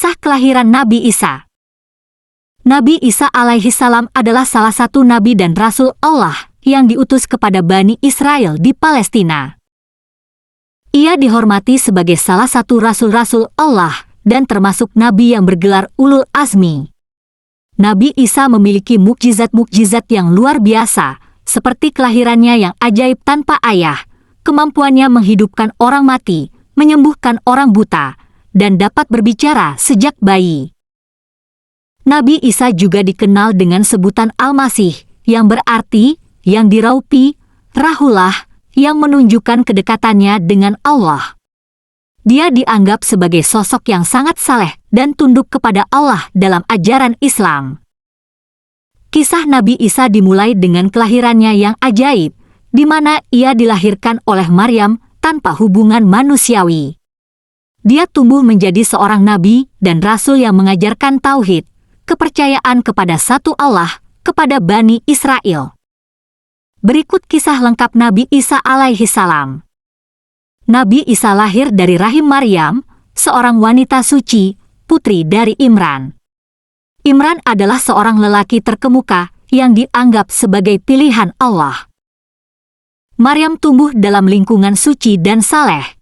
Kisah kelahiran Nabi Isa. Nabi Isa alaihissalam adalah salah satu nabi dan rasul Allah yang diutus kepada Bani Israel di Palestina. Ia dihormati sebagai salah satu rasul-rasul Allah dan termasuk nabi yang bergelar ulul azmi. Nabi Isa memiliki mukjizat-mukjizat yang luar biasa, seperti kelahirannya yang ajaib tanpa ayah, kemampuannya menghidupkan orang mati, menyembuhkan orang buta, dan dapat berbicara sejak bayi. Nabi Isa juga dikenal dengan sebutan Al-Masih, yang berarti yang diraupi, Rahullah, yang menunjukkan kedekatannya dengan Allah. Dia dianggap sebagai sosok yang sangat saleh dan tunduk kepada Allah dalam ajaran Islam. Kisah Nabi Isa dimulai dengan kelahirannya yang ajaib, di mana ia dilahirkan oleh Maryam tanpa hubungan manusiawi. Dia tumbuh menjadi seorang nabi dan rasul yang mengajarkan tauhid, kepercayaan kepada satu Allah, kepada Bani Israel. Berikut kisah lengkap Nabi Isa alaihissalam. Nabi Isa lahir dari rahim Maryam, seorang wanita suci, putri dari Imran. Imran adalah seorang lelaki terkemuka yang dianggap sebagai pilihan Allah. Maryam tumbuh dalam lingkungan suci dan saleh.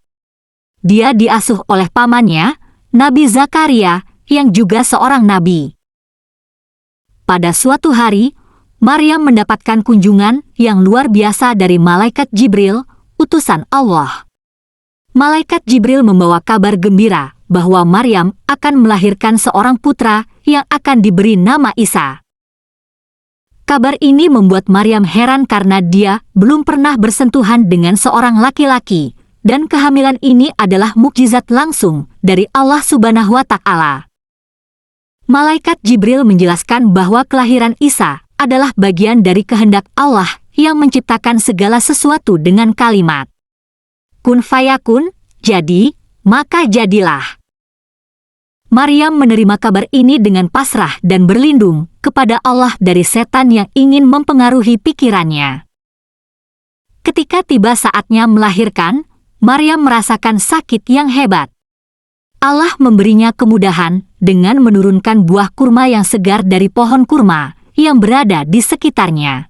Dia diasuh oleh pamannya, Nabi Zakaria, yang juga seorang nabi. Pada suatu hari, Maryam mendapatkan kunjungan yang luar biasa dari Malaikat Jibril, utusan Allah. Malaikat Jibril membawa kabar gembira bahwa Maryam akan melahirkan seorang putra yang akan diberi nama Isa. Kabar ini membuat Maryam heran karena dia belum pernah bersentuhan dengan seorang laki-laki, dan kehamilan ini adalah mukjizat langsung dari Allah Subhanahu wa Ta'ala. Malaikat Jibril menjelaskan bahwa kelahiran Isa adalah bagian dari kehendak Allah yang menciptakan segala sesuatu dengan kalimat kun fayakun, jadi, maka jadilah. Maryam menerima kabar ini dengan pasrah dan berlindung kepada Allah dari setan yang ingin mempengaruhi pikirannya. Ketika tiba saatnya melahirkan, Maryam merasakan sakit yang hebat. Allah memberinya kemudahan dengan menurunkan buah kurma yang segar dari pohon kurma yang berada di sekitarnya.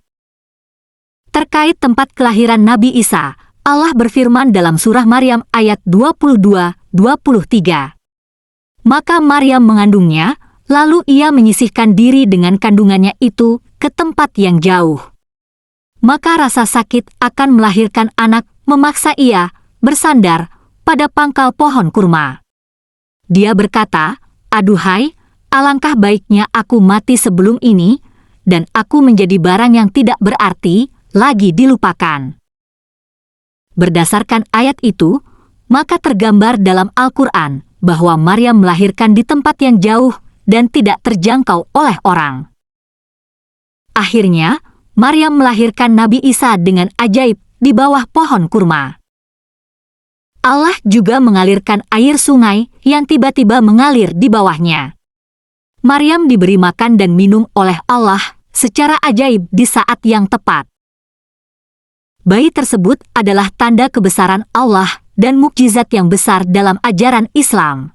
Terkait tempat kelahiran Nabi Isa, Allah berfirman dalam surah Maryam ayat 22-23. Maka Maryam mengandungnya, lalu ia menyisihkan diri dengan kandungannya itu ke tempat yang jauh. Maka rasa sakit akan melahirkan anak memaksa ia bersandar pada pangkal pohon kurma. Dia berkata, "Aduhai, alangkah baiknya aku mati sebelum ini, dan aku menjadi barang yang tidak berarti, lagi dilupakan." Berdasarkan ayat itu, maka tergambar dalam Al-Quran bahwa Maryam melahirkan di tempat yang jauh dan tidak terjangkau oleh orang. Akhirnya, Maryam melahirkan Nabi Isa dengan ajaib di bawah pohon kurma. Allah juga mengalirkan air sungai yang tiba-tiba mengalir di bawahnya. Maryam diberi makan dan minum oleh Allah secara ajaib di saat yang tepat. Bayi tersebut adalah tanda kebesaran Allah dan mukjizat yang besar dalam ajaran Islam.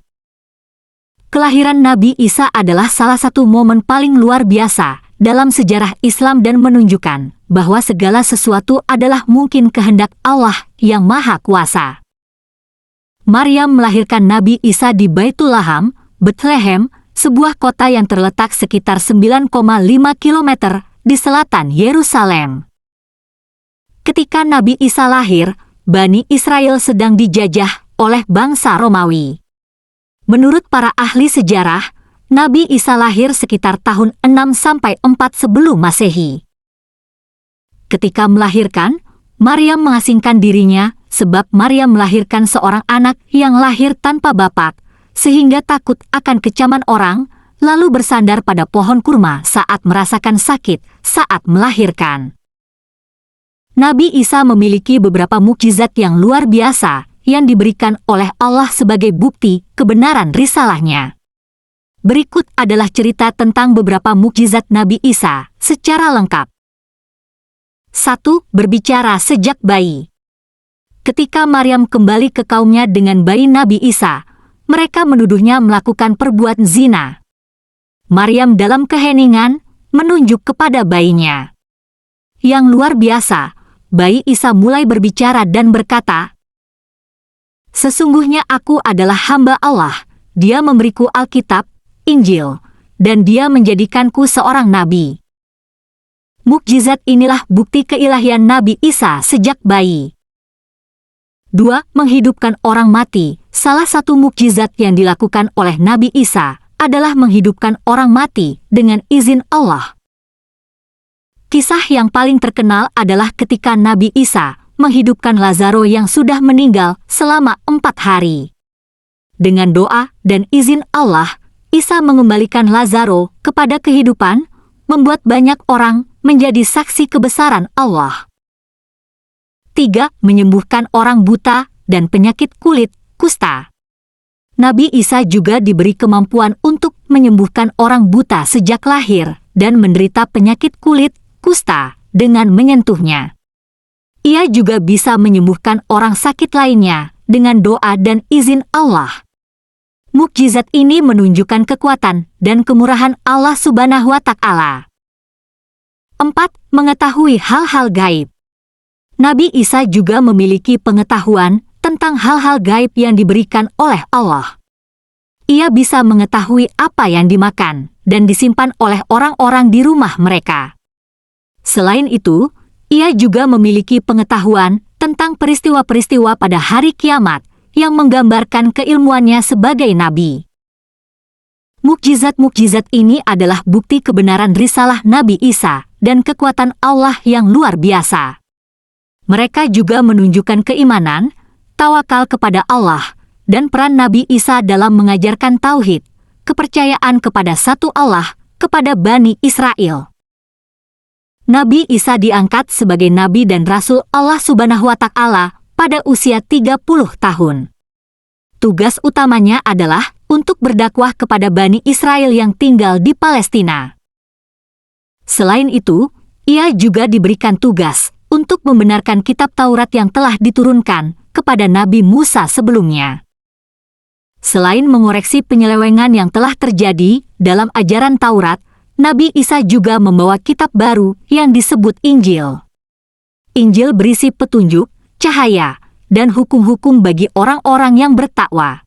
Kelahiran Nabi Isa adalah salah satu momen paling luar biasa dalam sejarah Islam dan menunjukkan bahwa segala sesuatu adalah mungkin kehendak Allah yang Maha Kuasa. Maryam melahirkan Nabi Isa di Baitul Laham, Bethlehem, sebuah kota yang terletak sekitar 9,5 km di selatan Yerusalem. Ketika Nabi Isa lahir, Bani Israel sedang dijajah oleh bangsa Romawi. Menurut para ahli sejarah, Nabi Isa lahir sekitar tahun 6-4 sebelum Masehi. Ketika melahirkan, Maryam mengasingkan dirinya sebab Maryam melahirkan seorang anak yang lahir tanpa bapak, sehingga takut akan kecaman orang, lalu bersandar pada pohon kurma saat merasakan sakit saat melahirkan. Nabi Isa memiliki beberapa mukjizat yang luar biasa yang diberikan oleh Allah sebagai bukti kebenaran risalahnya. Berikut adalah cerita tentang beberapa mukjizat Nabi Isa secara lengkap. 1. Berbicara sejak bayi. Ketika Maryam kembali ke kaumnya dengan bayi Nabi Isa, mereka menuduhnya melakukan perbuatan zina. Maryam dalam keheningan menunjuk kepada bayinya. Yang luar biasa, bayi Isa mulai berbicara dan berkata, "Sesungguhnya aku adalah hamba Allah, Dia memberiku Alkitab, Injil, dan Dia menjadikanku seorang nabi." Mukjizat inilah bukti keilahian Nabi Isa sejak bayi. 2. Menghidupkan orang mati. Salah satu mukjizat yang dilakukan oleh Nabi Isa adalah menghidupkan orang mati dengan izin Allah. Kisah yang paling terkenal adalah ketika Nabi Isa menghidupkan Lazaro yang sudah meninggal selama 4 hari. Dengan doa dan izin Allah, Isa mengembalikan Lazaro kepada kehidupan, membuat banyak orang menjadi saksi kebesaran Allah. 3. Menyembuhkan orang buta dan penyakit kulit, kusta. Nabi Isa juga diberi kemampuan untuk menyembuhkan orang buta sejak lahir dan menderita penyakit kulit, kusta, dengan menyentuhnya. Ia juga bisa menyembuhkan orang sakit lainnya dengan doa dan izin Allah. Mukjizat ini menunjukkan kekuatan dan kemurahan Allah Subhanahu wa Ta'ala. 4. Mengetahui hal-hal gaib. Nabi Isa juga memiliki pengetahuan tentang hal-hal gaib yang diberikan oleh Allah. Ia bisa mengetahui apa yang dimakan dan disimpan oleh orang-orang di rumah mereka. Selain itu, ia juga memiliki pengetahuan tentang peristiwa-peristiwa pada hari kiamat yang menggambarkan keilmuannya sebagai nabi. Mukjizat-mukjizat ini adalah bukti kebenaran risalah Nabi Isa dan kekuatan Allah yang luar biasa. Mereka juga menunjukkan keimanan, tawakal kepada Allah, dan peran Nabi Isa dalam mengajarkan tauhid, kepercayaan kepada satu Allah, kepada Bani Israel. Nabi Isa diangkat sebagai nabi dan rasul Allah Subhanahu wa Ta'ala pada usia 30 tahun. Tugas utamanya adalah untuk berdakwah kepada Bani Israel yang tinggal di Palestina. Selain itu, ia juga diberikan tugas untuk membenarkan kitab Taurat yang telah diturunkan kepada Nabi Musa sebelumnya. Selain mengoreksi penyelewengan yang telah terjadi dalam ajaran Taurat, Nabi Isa juga membawa kitab baru yang disebut Injil. Injil berisi petunjuk, cahaya, dan hukum-hukum bagi orang-orang yang bertakwa.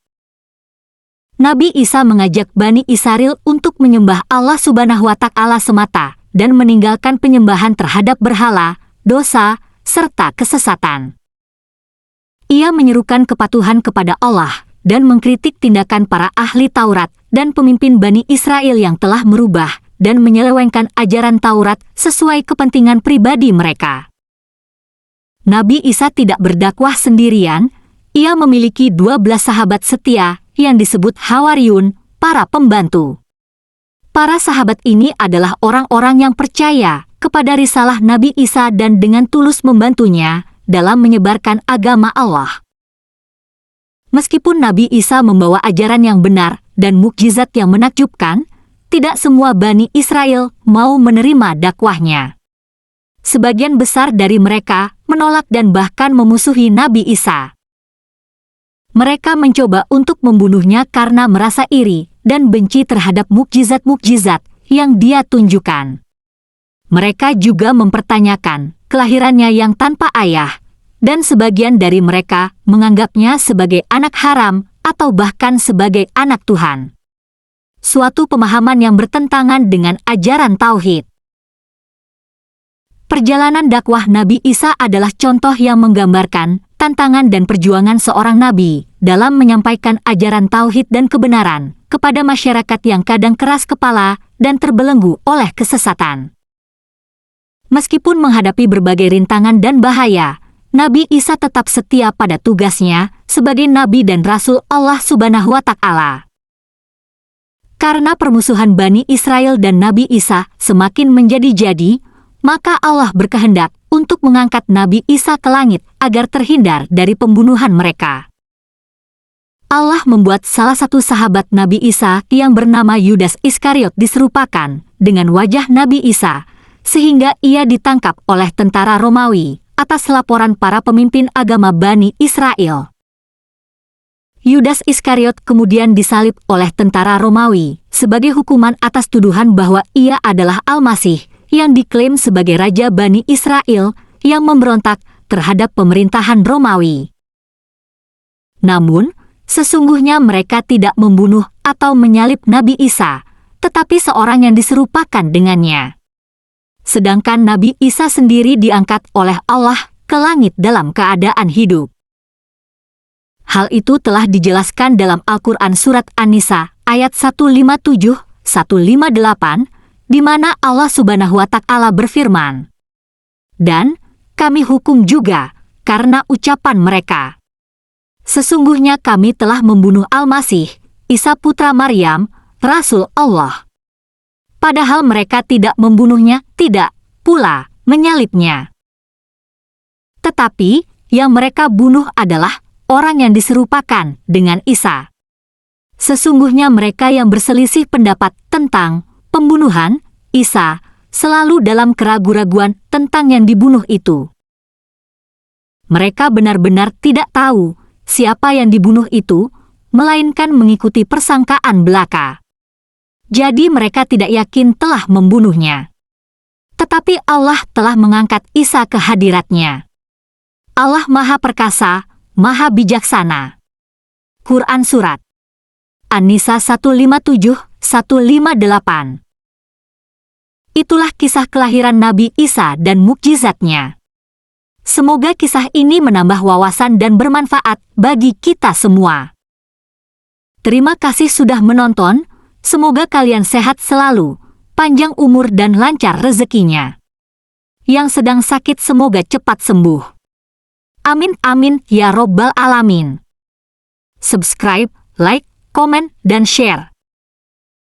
Nabi Isa mengajak Bani Israel untuk menyembah Allah Subhanahu wa Ta'ala semata dan meninggalkan penyembahan terhadap berhala, dosa, serta kesesatan. Ia menyerukan kepatuhan kepada Allah dan mengkritik tindakan para ahli Taurat dan pemimpin Bani Israel yang telah merubah dan menyelewengkan ajaran Taurat sesuai kepentingan pribadi mereka. Nabi Isa tidak berdakwah sendirian, ia memiliki 12 sahabat setia yang disebut Hawariyun, para pembantu. Para sahabat ini adalah orang-orang yang percaya kepada risalah Nabi Isa dan dengan tulus membantunya dalam menyebarkan agama Allah. Meskipun Nabi Isa membawa ajaran yang benar dan mukjizat yang menakjubkan, tidak semua Bani Israel mau menerima dakwahnya. Sebagian besar dari mereka menolak dan bahkan memusuhi Nabi Isa. Mereka mencoba untuk membunuhnya karena merasa iri dan benci terhadap mukjizat-mukjizat yang dia tunjukkan. Mereka juga mempertanyakan kelahirannya yang tanpa ayah, dan sebagian dari mereka menganggapnya sebagai anak haram atau bahkan sebagai anak Tuhan. Suatu pemahaman yang bertentangan dengan ajaran tauhid. Perjalanan dakwah Nabi Isa adalah contoh yang menggambarkan tantangan dan perjuangan seorang nabi dalam menyampaikan ajaran tauhid dan kebenaran kepada masyarakat yang kadang keras kepala dan terbelenggu oleh kesesatan. Meskipun menghadapi berbagai rintangan dan bahaya, Nabi Isa tetap setia pada tugasnya sebagai nabi dan rasul Allah Subhanahu wa Ta'ala. Karena permusuhan Bani Israel dan Nabi Isa semakin menjadi-jadi, maka Allah berkehendak untuk mengangkat Nabi Isa ke langit agar terhindar dari pembunuhan mereka. Allah membuat salah satu sahabat Nabi Isa yang bernama Yudas Iskariot diserupakan dengan wajah Nabi Isa, sehingga ia ditangkap oleh tentara Romawi atas laporan para pemimpin agama Bani Israel. Yudas Iskariot kemudian disalib oleh tentara Romawi sebagai hukuman atas tuduhan bahwa ia adalah Al-Masih yang diklaim sebagai Raja Bani Israel yang memberontak terhadap pemerintahan Romawi. Namun, sesungguhnya mereka tidak membunuh atau menyalib Nabi Isa, tetapi seorang yang diserupakan dengannya. Sedangkan Nabi Isa sendiri diangkat oleh Allah ke langit dalam keadaan hidup. Hal itu telah dijelaskan dalam Al-Quran Surat An-Nisa ayat 157-158, di mana Allah Subhanahu wa Ta'ala berfirman, "Dan kami hukum juga karena ucapan mereka. Sesungguhnya kami telah membunuh Al-Masih, Isa putra Maryam, Rasul Allah. Padahal mereka tidak membunuhnya, tidak pula menyalibnya. Tetapi yang mereka bunuh adalah orang yang diserupakan dengan Isa. Sesungguhnya mereka yang berselisih pendapat tentang pembunuhan Isa selalu dalam keraguan-raguan tentang yang dibunuh itu. Mereka benar-benar tidak tahu siapa yang dibunuh itu, melainkan mengikuti persangkaan belaka. Jadi mereka tidak yakin telah membunuhnya. Tetapi Allah telah mengangkat Isa ke hadiratnya. Allah Maha Perkasa, Maha Bijaksana." Quran Surat An-Nisa 157-158. Itulah kisah kelahiran Nabi Isa dan mukjizatnya. Semoga kisah ini menambah wawasan dan bermanfaat bagi kita semua. Terima kasih sudah menonton, semoga kalian sehat selalu, panjang umur dan lancar rezekinya. Yang sedang sakit semoga cepat sembuh. Amin amin ya robbal alamin. Subscribe, like, komen, dan share.